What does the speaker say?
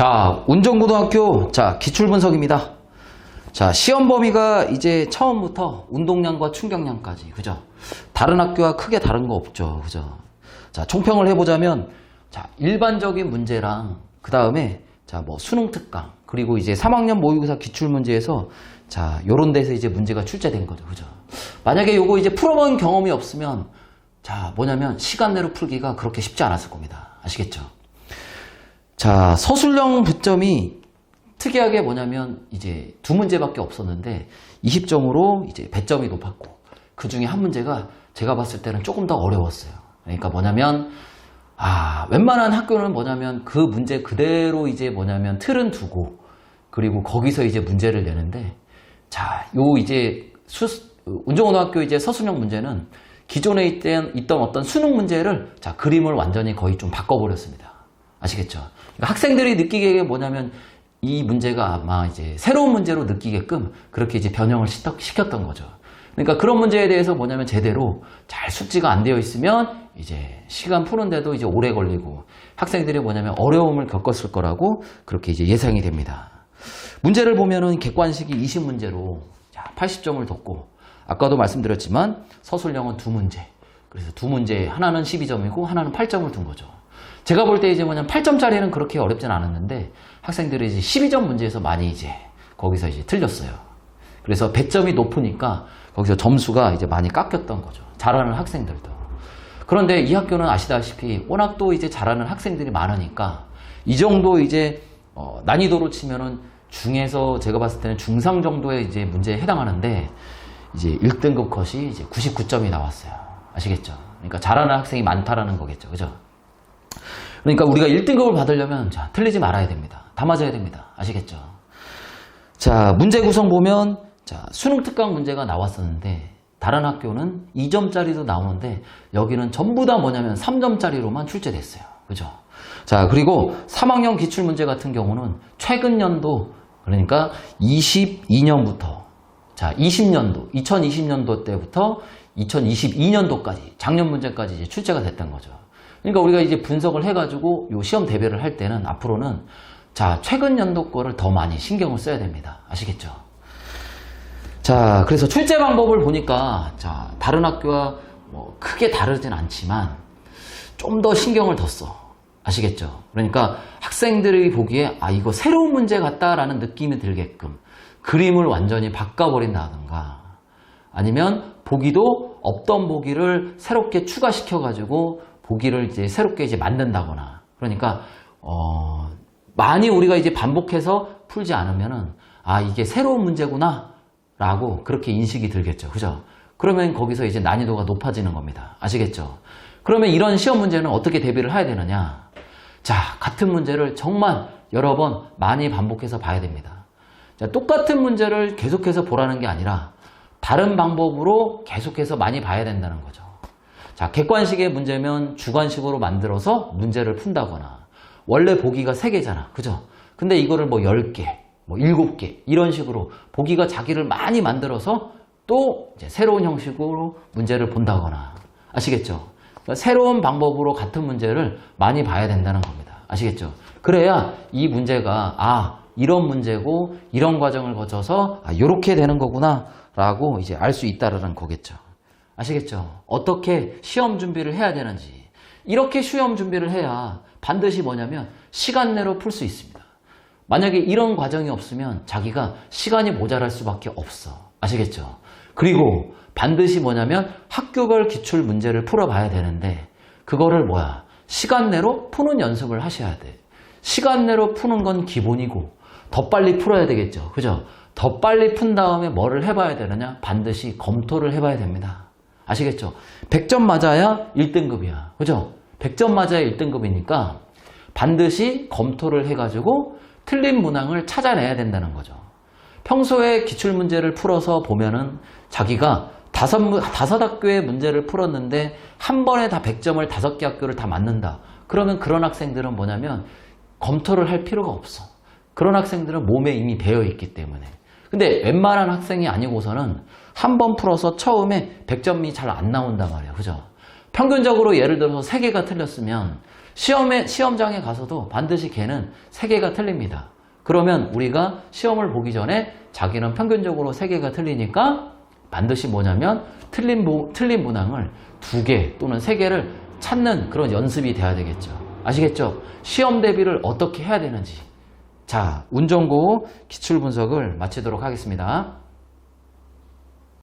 자, 운정고등학교, 자, 기출분석입니다. 자, 시험 범위가 이제 처음부터 운동량과 충격량까지, 그죠? 다른 학교와 크게 다른 거 없죠, 그죠? 자, 총평을 해보자면, 자, 일반적인 문제랑, 그 다음에, 자, 뭐, 수능 특강, 그리고 이제 3학년 모의고사 기출문제에서, 자, 요런 데서 이제 문제가 출제된 거죠, 그죠? 만약에 요거 이제 풀어본 경험이 없으면, 자, 뭐냐면, 시간 내로 풀기가 그렇게 쉽지 않았을 겁니다. 아시겠죠? 자, 서술형 분점이 특이하게 뭐냐면 이제 두 문제밖에 없었는데 20점으로 이제 배점이 높았고 그 중에 한 문제가 제가 봤을 때는 조금 더 어려웠어요. 그러니까 뭐냐면 웬만한 학교는 뭐냐면 그 문제 그대로 이제 뭐냐면 틀은 두고 그리고 거기서 이제 문제를 내는데 자, 요 이제 운정고등학교 이제 서술형 문제는 기존에 있던 어떤 수능 문제를 자, 그림을 완전히 거의 좀 바꿔버렸습니다. 아시겠죠? 그러니까 학생들이 느끼기에 뭐냐면 이 문제가 아마 이제 새로운 문제로 느끼게끔 그렇게 이제 변형을 시켰던 거죠. 그러니까 그런 문제에 대해서 뭐냐면 제대로 잘 숙지가 안 되어 있으면 이제 시간 푸는데도 이제 오래 걸리고 학생들이 뭐냐면 어려움을 겪었을 거라고 그렇게 이제 예상이 됩니다. 문제를 보면은 객관식이 20문제로 80점을 뒀고 아까도 말씀드렸지만 서술형은 두 문제. 그래서 두 문제 하나는 12점이고 하나는 8점을 둔 거죠. 제가 볼 때 이제 뭐냐면 8점짜리는 그렇게 어렵진 않았는데 학생들이 이제 12점 문제에서 많이 이제 거기서 이제 틀렸어요. 그래서 배점이 높으니까 거기서 점수가 이제 많이 깎였던 거죠. 잘하는 학생들도. 그런데 이 학교는 아시다시피 워낙 또 이제 잘하는 학생들이 많으니까 이 정도 이제 난이도로 치면은 중에서 제가 봤을 때는 중상 정도의 이제 문제에 해당하는데 이제 1등급 컷이 이제 99점이 나왔어요. 아시겠죠? 그러니까 잘하는 학생이 많다라는 거겠죠. 그죠? 그러니까 우리가 1등급을 받으려면 자, 틀리지 말아야 됩니다. 다 맞아야 됩니다. 아시겠죠? 자, 문제 구성 보면 자, 수능 특강 문제가 나왔었는데 다른 학교는 2점짜리도 나오는데 여기는 전부 다 뭐냐면 3점짜리로만 출제됐어요. 그죠? 자, 그리고 3학년 기출문제 같은 경우는 최근 연도 그러니까 22년부터 자, 20년도, 2020년도 때부터 2022년도까지 작년 문제까지 이제 출제가 됐던 거죠. 그러니까 우리가 이제 분석을 해가지고 요 시험 대비를 할 때는 앞으로는 자, 최근 연도 거를 더 많이 신경을 써야 됩니다. 아시겠죠? 자, 그래서 출제 방법을 보니까 자, 다른 학교와 뭐 크게 다르진 않지만 좀 더 신경을 더 써. 아시겠죠? 그러니까 학생들이 보기에 이거 새로운 문제 같다라는 느낌이 들게끔 그림을 완전히 바꿔버린다든가 아니면 보기도 없던 보기를 새롭게 추가시켜가지고 보기를 이제 새롭게 이제 만든다거나 그러니까 많이 우리가 이제 반복해서 풀지 않으면은 이게 새로운 문제구나 라고 그렇게 인식이 들겠죠. 그죠? 그러면 거기서 이제 난이도가 높아지는 겁니다. 아시겠죠? 그러면 이런 시험 문제는 어떻게 대비를 해야 되느냐? 자, 같은 문제를 정말 여러 번 많이 반복해서 봐야 됩니다. 자, 똑같은 문제를 계속해서 보라는 게 아니라 다른 방법으로 계속해서 많이 봐야 된다는 거죠. 자, 객관식의 문제면 주관식으로 만들어서 문제를 푼다거나 원래 보기가 3개잖아. 그죠? 근데 이거를 뭐 10개, 뭐 7개 이런 식으로 보기가 자기를 많이 만들어서 또 이제 새로운 형식으로 문제를 본다거나 아시겠죠? 그러니까 새로운 방법으로 같은 문제를 많이 봐야 된다는 겁니다. 아시겠죠? 그래야 이 문제가 이런 문제고 이런 과정을 거쳐서 이렇게 되는 거구나 라고 이제 알 수 있다라는 거겠죠. 아시겠죠? 어떻게 시험 준비를 해야 되는지 이렇게 시험 준비를 해야 반드시 뭐냐면 시간 내로 풀 수 있습니다. 만약에 이런 과정이 없으면 자기가 시간이 모자랄 수밖에 없어. 아시겠죠? 그리고 반드시 뭐냐면 학교별 기출 문제를 풀어봐야 되는데 그거를 시간 내로 푸는 연습을 하셔야 돼. 시간 내로 푸는 건 기본이고 더 빨리 풀어야 되겠죠. 그죠? 더 빨리 푼 다음에 뭐를 해봐야 되느냐? 반드시 검토를 해봐야 됩니다. 아시겠죠? 100점 맞아야 1등급이야. 그죠? 100점 맞아야 1등급이니까 반드시 검토를 해가지고 틀린 문항을 찾아내야 된다는 거죠. 평소에 기출문제를 풀어서 보면은 자기가 다섯 학교의 문제를 풀었는데 한 번에 다 100점을 5개 학교를 다 맞는다. 그러면 그런 학생들은 뭐냐면 검토를 할 필요가 없어. 그런 학생들은 몸에 이미 배어있기 때문에. 근데 웬만한 학생이 아니고서는 한 번 풀어서 처음에 100점이 잘 안 나온단 말이에요. 그죠? 평균적으로 예를 들어서 3개가 틀렸으면 시험장에 가서도 반드시 걔는 3개가 틀립니다. 그러면 우리가 시험을 보기 전에 자기는 평균적으로 3개가 틀리니까 반드시 뭐냐면 틀린 문항을 2개 또는 3개를 찾는 그런 연습이 돼야 되겠죠. 아시겠죠? 시험 대비를 어떻게 해야 되는지. 자, 운전고 기출 분석을 마치도록 하겠습니다.